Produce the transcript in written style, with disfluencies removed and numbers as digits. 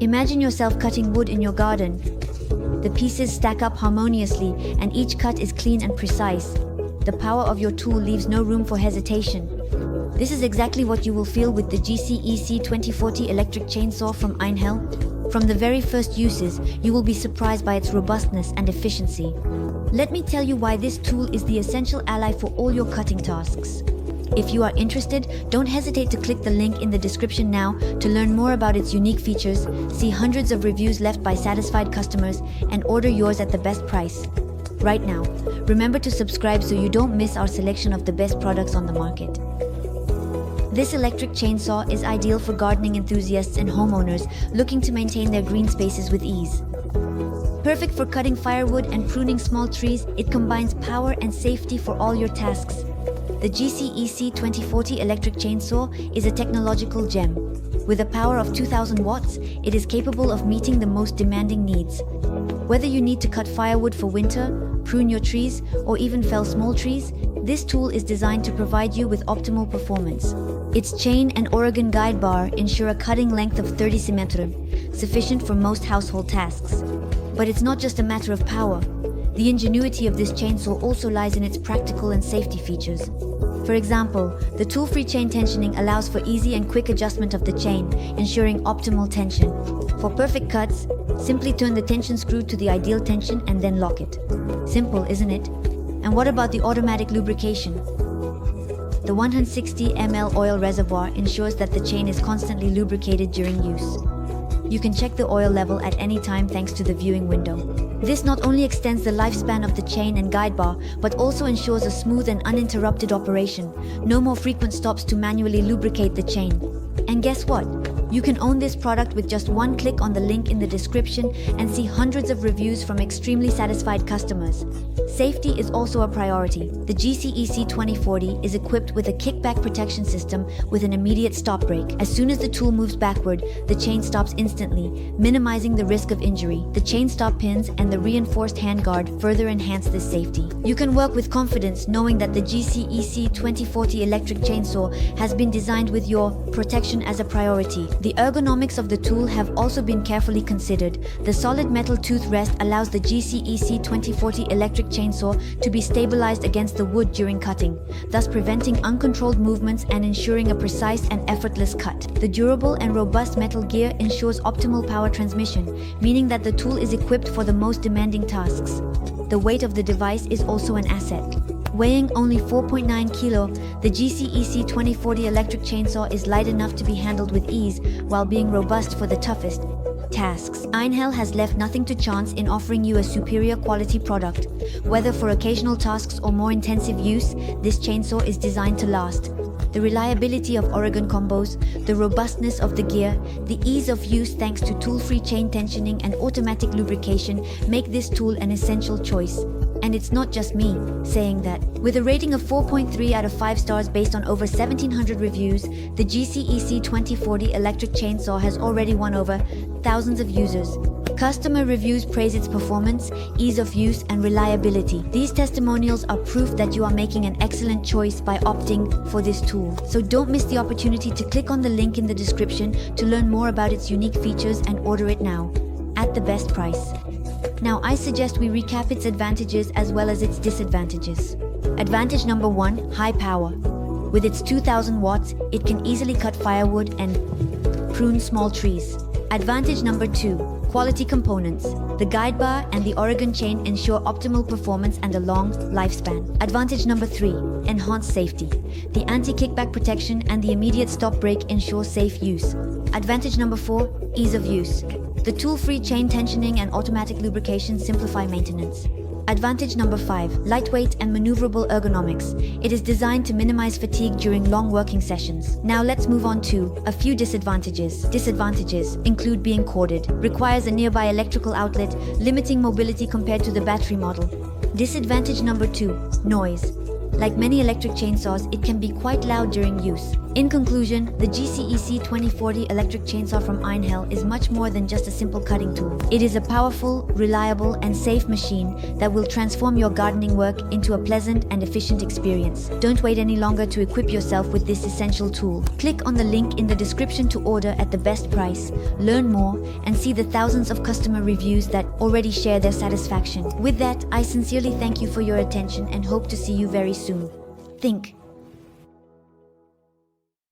Imagine yourself cutting wood in your garden. The pieces stack up harmoniously, and each cut is clean and precise. The power of your tool leaves no room for hesitation. This is exactly what you will feel with the GC-EC 2040 electric chainsaw from Einhell. From the very first uses, you will be surprised by its robustness and efficiency. Let me tell you why this tool is the essential ally for all your cutting tasks. If you are interested, don't hesitate to click the link in the description now to learn more about its unique features, see hundreds of reviews left by satisfied customers, and order yours at the best price. Right now, remember to subscribe so you don't miss our selection of the best products on the market. This electric chainsaw is ideal for gardening enthusiasts and homeowners looking to maintain their green spaces with ease. Perfect for cutting firewood and pruning small trees, it combines power and safety for all your tasks. The GC-EC 2040 electric chainsaw is a technological gem. With a power of 2000 watts, it is capable of meeting the most demanding needs. Whether you need to cut firewood for winter, prune your trees, or even fell small trees, this tool is designed to provide you with optimal performance. Its chain and Oregon guide bar ensure a cutting length of 30 cm, sufficient for most household tasks. But it's not just a matter of power. The ingenuity of this chainsaw also lies in its practical and safety features. For example, the tool-free chain tensioning allows for easy and quick adjustment of the chain, ensuring optimal tension. For perfect cuts, simply turn the tension screw to the ideal tension and then lock it. Simple, isn't it? And what about the automatic lubrication? The 160 ml oil reservoir ensures that the chain is constantly lubricated during use. You can check the oil level at any time thanks to the viewing window. This not only extends the lifespan of the chain and guide bar, but also ensures a smooth and uninterrupted operation. No more frequent stops to manually lubricate the chain. And guess what? You can own this product with just one click on the link in the description and see hundreds of reviews from extremely satisfied customers. Safety is also a priority. The GC-EC 2040 is equipped with a kickback protection system with an immediate stop brake. As soon as the tool moves backward, the chain stops instantly, minimizing the risk of injury. The chain stop pins and the reinforced handguard further enhance this safety. You can work with confidence knowing that the GC-EC 2040 electric chainsaw has been designed with your protection as a priority. The ergonomics of the tool have also been carefully considered. The solid metal tooth rest allows the GC-EC 2040 electric chainsaw to be stabilized against the wood during cutting, thus preventing uncontrolled movements and ensuring a precise and effortless cut. The durable and robust metal gear ensures optimal power transmission, meaning that the tool is equipped for the most demanding tasks. The weight of the device is also an asset. Weighing only 4.9 kilo, the GC-EC 2040 electric chainsaw is light enough to be handled with ease while being robust for the toughest tasks. Einhell has left nothing to chance in offering you a superior quality product. Whether for occasional tasks or more intensive use, this chainsaw is designed to last. The reliability of Oregon combos, the robustness of the gear, the ease of use thanks to tool-free chain tensioning and automatic lubrication make this tool an essential choice. And it's not just me saying that. With a rating of 4.3 out of 5 stars based on over 1,700 reviews, the GC-EC 2040 electric chainsaw has already won over thousands of users. Customer reviews praise its performance, ease of use, and reliability. These testimonials are proof that you are making an excellent choice by opting for this tool. So don't miss the opportunity to click on the link in the description to learn more about its unique features and order it now, at the best price. Now, I suggest we recap its advantages as well as its disadvantages. Advantage number 1, high power. With its 2000 watts, it can easily cut firewood and prune small trees. Advantage number 2, quality components. The guide bar and the Oregon chain ensure optimal performance and a long lifespan. Advantage number 3, enhanced safety. The anti-kickback protection and the immediate stop brake ensure safe use. Advantage number 4, ease of use. The tool-free chain tensioning and automatic lubrication simplify maintenance. Advantage number 5, lightweight and maneuverable ergonomics. It is designed to minimize fatigue during long working sessions. Now let's move on to a few disadvantages. Disadvantages include being corded, requires a nearby electrical outlet, limiting mobility compared to the battery model. Disadvantage number 2, noise. Like many electric chainsaws, it can be quite loud during use, In conclusion, the GC-EC 2040 electric chainsaw from Einhell is much more than just a simple cutting tool. It is a powerful, reliable, and safe machine that will transform your gardening work into a pleasant and efficient experience. Don't wait any longer to equip yourself with this essential tool. Click on the link in the description to order at the best price, learn more, and see the thousands of customer reviews that already share their satisfaction. With that, I sincerely thank you for your attention and hope to see you very soon. Think.